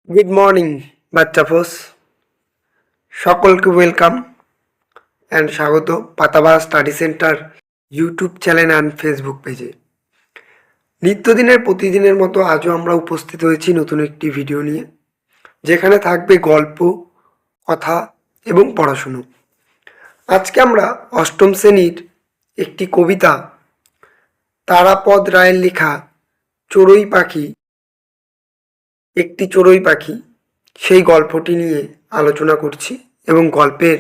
Good morning বাচ্চা ফোস, সকলকে ওয়েলকাম অ্যান্ড স্বাগত Patabahar study centre YouTube channel and Facebook পেজে। নিত্যদিনের প্রতিদিনের মতো আজও আমরা উপস্থিত হয়েছি নতুন একটি ভিডিও নিয়ে, যেখানে থাকবে গল্প, কথা এবং পড়াশুনো। আজকে আমরা অষ্টম শ্রেণীর একটি কবিতা তারাপদ রায়ের লেখা চড়ুই পাখি, একটি চড়ুই পাখি, সেই গল্পটি নিয়ে আলোচনা করছি এবং গল্পের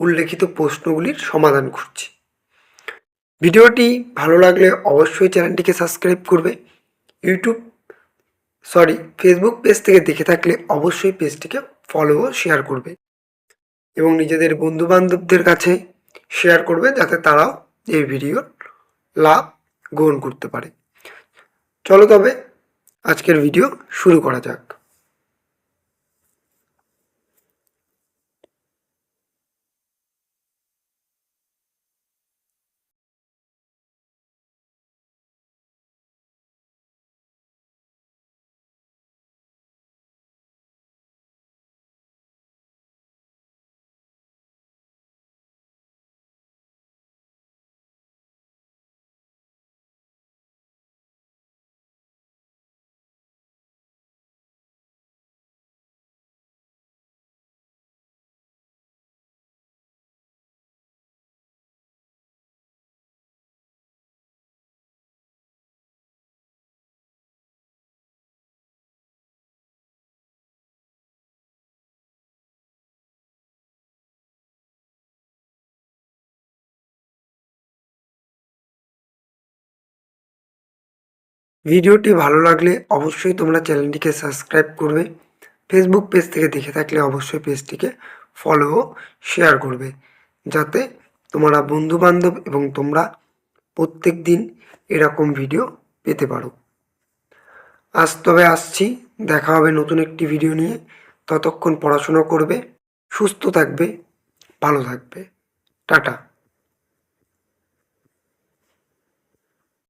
উল্লেখিত প্রশ্নগুলির সমাধান করছি। ভিডিওটি ভালো লাগলে অবশ্যই চ্যানেলটিকে সাবস্ক্রাইব করবে। ফেসবুক পেজ থেকে দেখে থাকলে অবশ্যই পেজটিকে ফলো ও শেয়ার করবে এবং নিজেদের বন্ধুবান্ধবদের কাছে শেয়ার করবে, যাতে তারাও এই ভিডিওর লাভ গ্রহণ করতে পারে। চলো তবে আজকের ভিডিও শুরু করা যাক। ভিডিওটি ভালো লাগলে অবশ্যই তোমরা চ্যানেলটিকে সাবস্ক্রাইব করবে। ফেসবুক পেজ থেকে দেখে থাকলে অবশ্যই পেজটিকে ফলো ও শেয়ার করবে, যাতে তোমরা বন্ধুবান্ধব এবং তোমরা প্রত্যেক দিন এরকম ভিডিও পেতে পারো। আজ তবে আসছি, দেখা হবে নতুন একটি ভিডিও নিয়ে। ততক্ষণ পড়াশুনো করবে, সুস্থ থাকবে, ভালো থাকবে। টাটা।